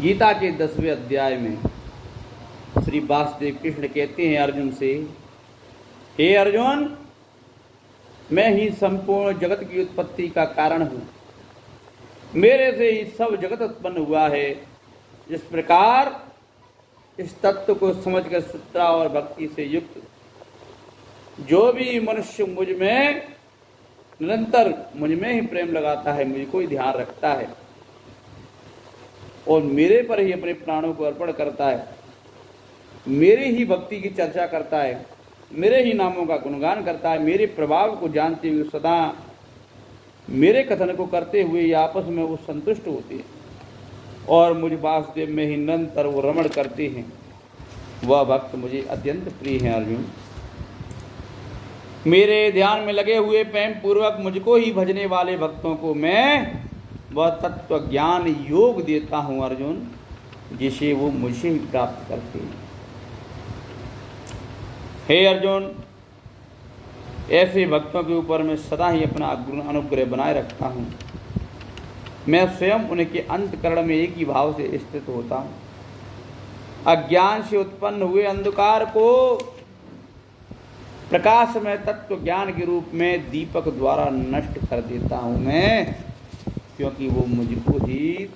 गीता के 10वें अध्याय में श्री वासुदेव कृष्ण कहते हैं अर्जुन से, हे अर्जुन, मैं ही संपूर्ण जगत की उत्पत्ति का कारण हूँ। मेरे से ही सब जगत उत्पन्न हुआ है। इस प्रकार इस तत्व को समझकर श्रद्धा और भक्ति से युक्त जो भी मनुष्य मुझ में निरंतर मुझ में ही प्रेम लगाता है, मुझको ही ध्यान रखता है और मेरे पर ही अपने प्राणों को अर्पण करता है, मेरी ही भक्ति की चर्चा करता है, मेरे ही नामों का गुणगान करता है, मेरे प्रभाव को जानते हुए सदा मेरे कथन को करते हुए ये आपस में वो संतुष्ट होते हैं और मुझ वासुदेव में ही निरंतर वो रमण करते हैं, वह भक्त मुझे अत्यंत प्रिय है। अर्जुन, मेरे ध्यान में लगे हुए प्रेम पूर्वक मुझको ही भजने वाले भक्तों को मैं वह तत्व ज्ञान योग देता हूँ अर्जुन, जिसे वो मुझे ही प्राप्त करते हैं। हे अर्जुन, ऐसे भक्तों के ऊपर मैं सदा ही अपना अनुग्रह बनाए रखता हूँ। मैं स्वयं उनके अंतकरण में एक ही भाव से स्थित होता हूँ। अज्ञान से उत्पन्न हुए अंधकार को प्रकाश में तत्व ज्ञान के रूप में दीपक द्वारा नष्ट कर देता हूँ मैं, क्योंकि वो मुझको ही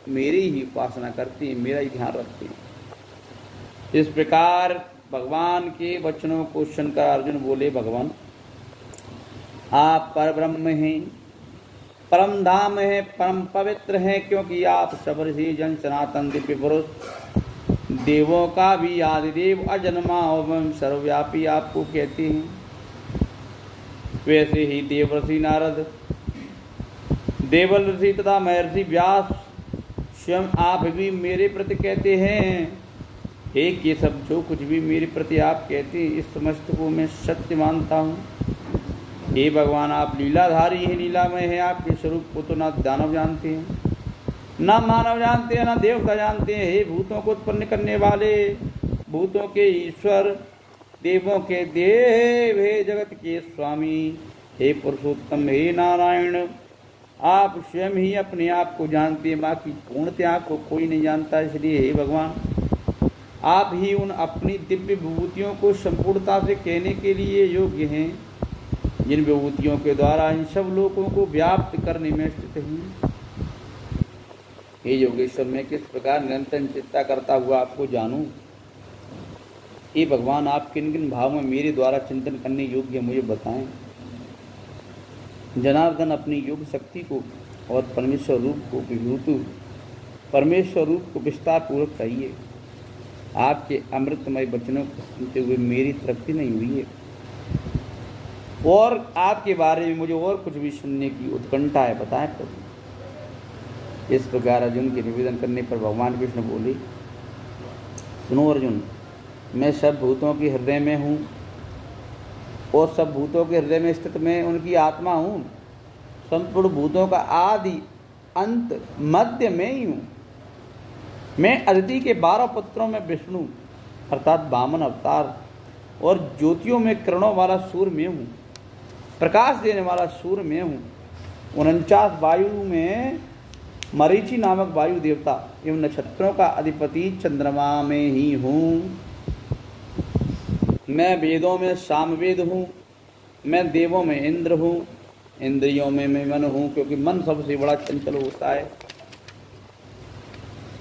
मेरी ही उपासना करती है, मेरा ही ध्यान रखती है। इस प्रकार भगवान के वचनों को सुनकर अर्जुन बोले, भगवान आप परब्रह्म हैं, परम धाम है, परम पवित्र है, क्योंकि आप सबसे जन सनातन दिव्य पुरुष, देवों का भी आदिदेव, अजन्मा एवं सर्वव्यापी आपको कहते हैं। वैसे ही देवर्षि नारद, देवल ऋषि तथा महर्षि व्यास स्वयं आप भी मेरे प्रति कहते हैं, हे केशव, जो कुछ भी मेरे प्रति आप कहते हैं इस समस्त को मैं सत्य मानता हूँ। हे भगवान, आप लीलाधारी हैं, लीलामय हैं, आपके स्वरूप को तो ना दानव जानते हैं, ना मानव जानते हैं, ना देवता जानते हैं। हे भूतों को उत्पन्न करने वाले, भूतों के ईश्वर, देवों के देव, हे जगत के स्वामी, हे पुरुषोत्तम, हे नारायण, आप स्वयं ही अपने आप को जानते हैं, बाकी पूर्णतया को कोई नहीं जानता। इसलिए हे भगवान, आप ही उन अपनी दिव्य विभूतियों को संपूर्णता से कहने के लिए योग्य हैं, जिन विभूतियों के द्वारा इन सब लोगों को व्याप्त करने में स्थित हैं। हे योगेश्वर, मैं किस प्रकार निरंतर चिंता करता हुआ आपको जानूं? हे भगवान, आप किन किन भाव में मेरे द्वारा चिंतन करने योग्य मुझे बताएं। जनार्दन, अपनी योग शक्ति को और परमेश्वर रूप को विभूति, परमेश्वर रूप को विस्तार पूर्वक कहिए। आपके अमृतमय वचनों को सुनते हुए मेरी तृप्ति नहीं हुई है और आपके बारे में मुझे और कुछ भी सुनने की उत्कंठा है, बताएं प्रभु। इस प्रकार अर्जुन के निवेदन करने पर भगवान कृष्ण बोले, सुनो अर्जुन, मैं सब भूतों के हृदय में हूँ और सब भूतों के हृदय में स्थित मैं उनकी आत्मा हूँ। संपूर्ण भूतों का आदि अंत मध्य में ही हूँ। मैं अदिति के 12 पुत्रों में विष्णु अर्थात वामन अवतार और ज्योतियों में किरणों वाला सूर्य में हूँ, प्रकाश देने वाला सूर्य में हूँ। 49 वायु में मरीचि नामक वायु देवता एवं नक्षत्रों का अधिपति चंद्रमा में ही हूँ। मैं वेदों में सामवेद हूँ, मैं देवों में इंद्र हूँ, इंद्रियों में मैं मन हूँ, क्योंकि मन सबसे बड़ा चंचल होता है।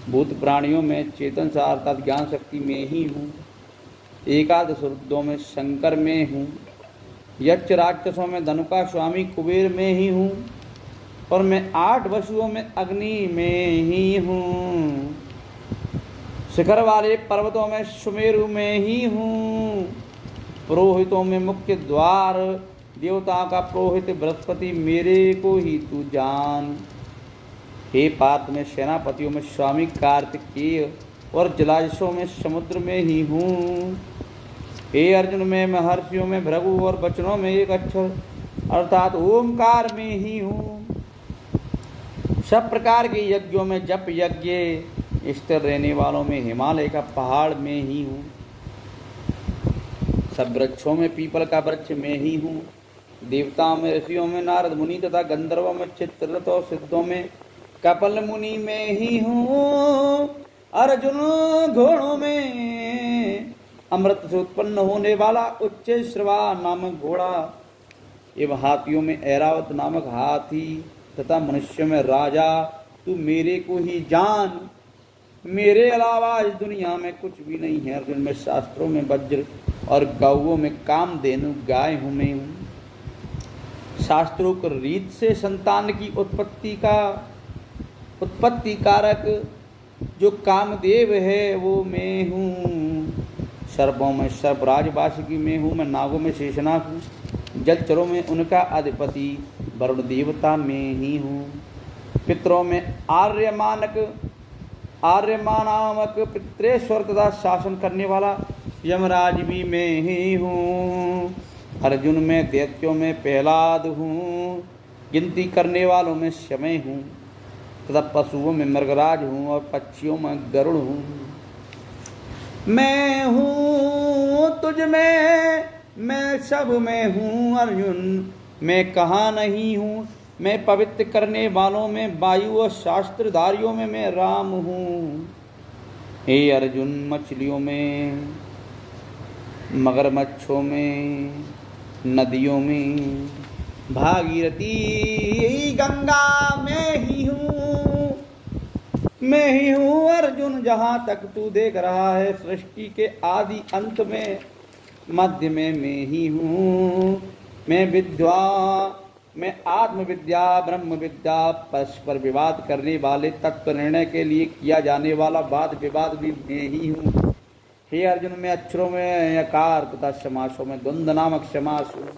भूत प्राणियों में चेतन सा अर्थात ज्ञान शक्ति में ही हूँ। एकादश रुद्रों में शंकर में हूँ। यक्ष राक्षसों में धनुका स्वामी कुबेर में ही हूँ और मैं 8 वसुओं में अग्नि में ही हूँ। शिखर वाले पर्वतों में सुमेरु में ही हूँ। पुरोहितों में मुख्य द्वार, देवताओं का पुरोहित बृहस्पति मेरे को ही तू जान। हे पार्थ, में सेनापतियों में स्वामी कार्तिकेय और जलाशयों में समुद्र में ही हूँ। हे अर्जुन, मैं महर्षियों में भृगु और वचनों में एक अक्षर अर्थात ओमकार में ही हूँ। सब प्रकार के यज्ञों में जप यज्ञ, स्थिर रहने वालों में हिमालय का पहाड़ में ही हूँ। सब वृक्षों में पीपल का वृक्ष में ही हूँ। देवताओं में ऋषियों में नारद मुनि तथा गंधर्वों में चित्ररथ और सिद्धों में कपिल मुनि में ही हूँ। अर्जुन घोड़ों में अमृत से उत्पन्न होने वाला उच्चैश्रवा नामक घोड़ा एवं हाथियों में ऐरावत नामक हाथी तथा मनुष्य में राजा, तू मेरे को ही जान, मेरे अलावा इस दुनिया में कुछ भी नहीं है। अर्जुन, में शास्त्रों में वज्र और गौओं में कामधेनु गाय हूं मैं हूं। शास्त्रों को रीत से संतान की उत्पत्ति कारक जो कामदेव है वो मैं हूँ। सर्पों में सर्पराज वासुकी मैं हूँ, मैं नागों में शेषनाग हूँ, जलचरों में उनका अधिपति वरुण देवता मैं ही हूँ। पितरों में आर्यमानामक पितृश्वर तथा शासन करने वाला यमराज भी मैं ही हूँ। अर्जुन, में दैत्यों में प्रहलाद हूँ, गिनती करने वालों में समय हूँ तथा पशुओं में मृगराज हूँ और पक्षियों में गरुड़ हूँ। मैं हूँ तुझ में, मैं सब में हूँ अर्जुन, मैं कहाँ नहीं हूँ। मैं पवित्र करने वालों में वायु और शास्त्रधारियों में मैं राम हूँ। हे अर्जुन, मछलियों में, मगरमच्छों में, नदियों में, भागीरथी गंगा मैं ही हूँ, मैं ही हूँ अर्जुन। जहाँ तक तू देख रहा है सृष्टि के आदि अंत में मध्य में मैं ही हूँ। मैं आत्मविद्या ब्रह्म विद्या परस्पर विवाद करने वाले तत्व निर्णय के लिए किया जाने वाला वाद विवाद भी मैं ही हूँ। हे अर्जुन, मैं अक्षरों में यकार तथा समासों में द्वंद्व नामक समास हूँ।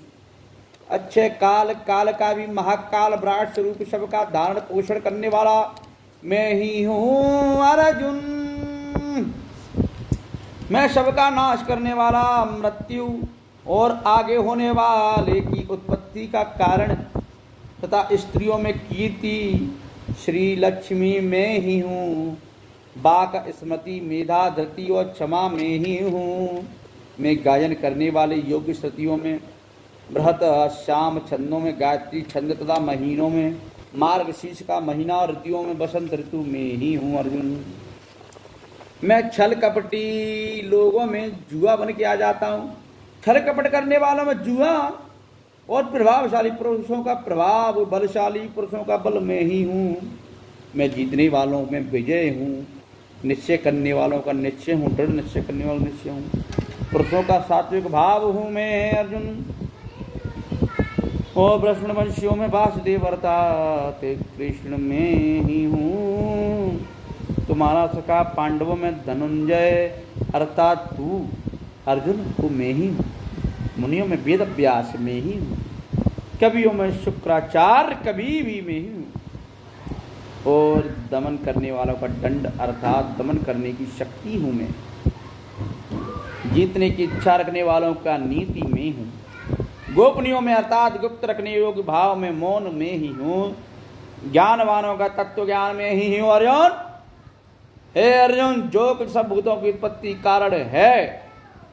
अच्छे काल का भी महाकाल विराट स्वरूप सबका धारण पोषण करने वाला मैं ही हूँ अर्जुन। मैं सबका नाश करने वाला, मृत्यु और आगे होने वाले की उत्पत्ति का कारण तथा स्त्रियों में कीर्ति श्री लक्ष्मी मैं ही हूँ। बाक स्मृति मेधा धृति और क्षमा मैं ही हूँ। मैं गायन करने वाले योग्य श्रुतियों में बृहत श्याम छंदों में गायत्री छंद तथा महीनों में मार्गशीर्ष का महीना और ऋतुओं में बसंत ऋतु में ही हूँ अर्जुन। मैं छल कपटी लोगों में जुआ बन के आ जाता हूँ। छल कपट करने वालों में जुआ और प्रभावशाली पुरुषों का प्रभाव, बलशाली पुरुषों का बल मैं ही हूँ। मैं जीतने वालों में विजय हूँ, निश्चय करने वालों का निश्चय हूँ, दृढ़ निश्चय करने वालों निश्चय हूँ। पुरुषों का सात्विक भाव हूँ मैं अर्जुन। और वृषणवंशियों में वासुदेव अर्थात कृष्ण में ही हूँ। तुम्हारा सखा पांडवों में धनुंजय अर्थात तू अर्जुन को मैं ही हूँ। मुनियों में वेद व्यास में ही हूँ। कवियों में शुक्राचार्य कवि भी मैं ही हूँ। और दमन करने वालों का दंड अर्थात दमन करने की शक्ति हूँ मैं। जीतने की इच्छा रखने वालों का नीति में हूँ। गोपनीयों में अर्थात गुप्त रखने योग्य भाव में मौन में ही हूँ। ज्ञानवानों का तत्व ज्ञान में ही हूँ अर्जुन। हे अर्जुन, जो कुछ सब भूतों की उत्पत्ति कारण है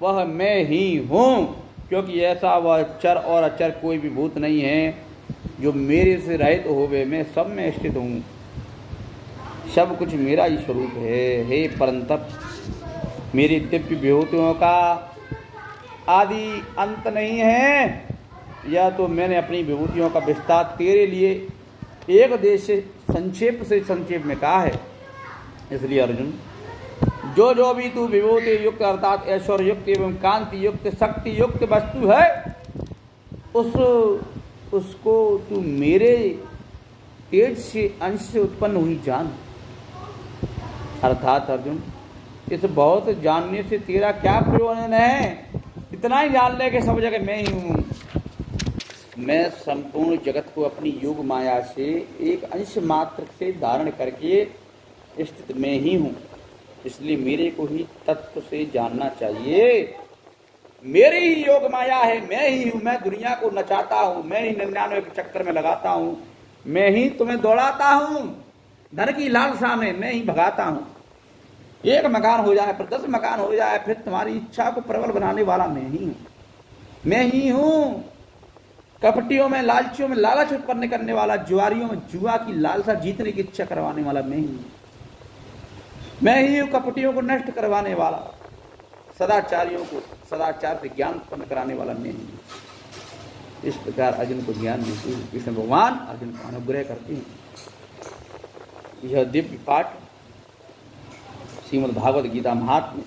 वह मैं ही हूँ, क्योंकि ऐसा वह चर और अचर कोई भी भूत नहीं है जो मेरे से रहित होवे। मैं सब में स्थित हूँ, सब कुछ मेरा ही स्वरूप है। हे परंतप, मेरी दिव्य विभूतियों का आदि अंत नहीं है। या तो मैंने अपनी विभूतियों का विस्तार तेरे लिए एक देश से संक्षेप में कहा है। इसलिए अर्जुन, जो भी तू विभूति युक्त अर्थात ऐश्वर्य युक्त एवं कांति युक्त शक्ति युक्त वस्तु है उसको तू मेरे तेज से अंश से उत्पन्न हुई जान। अर्थात अर्जुन, इस बहुत जानने से तेरा क्या प्रयोजन है? इतना ही जान ले कि सब जगह मैं ही हूँ। मैं संपूर्ण जगत को अपनी योग माया से एक अंश मात्र से धारण करके स्थित मैं ही हूँ। इसलिए मेरे को ही तत्व से जानना चाहिए। मेरी ही योग माया है, मैं ही हूँ। मैं दुनिया को नचाता हूँ, मैं ही 99 के चक्कर में लगाता हूँ, मैं ही तुम्हें दौड़ाता हूँ। धन की लालसा में मैं ही भगाता हूँ। एक मकान हो जाए फिर 10 मकान हो जाए, फिर तुम्हारी इच्छा को प्रबल बनाने वाला मैं ही हूँ। मैं ही हूँ। कपटियों में लालचियों में लालच उत्पन्न करने वाला, जुआरियों में जुआ की लालसा जीतने की इच्छा करवाने वाला मैं ही हूँ। मैं ही हूँ कपटियों को नष्ट करवाने वाला, सदाचारियों को सदाचार से ज्ञान उत्पन्न कराने वाला मैं ही हूँ। इस प्रकार अर्जुन को ज्ञान देते हुए कृष्ण भगवान अर्जुन को अनुग्रह करते हैं। यह दिव्य पाठ श्रीमद् भागवत गीता महात्म्य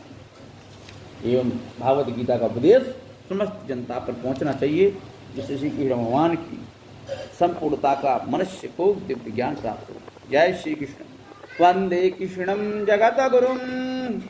एवं भागवत गीता का उपदेश समस्त जनता पर पहुंचना चाहिए, जिससे श्री कृष्ण भगवान की संपूर्णता का मनुष्य को दिव्य ज्ञान प्राप्त हो। जय श्री कृष्ण। वंदे कृष्णं जगत गुरुम्।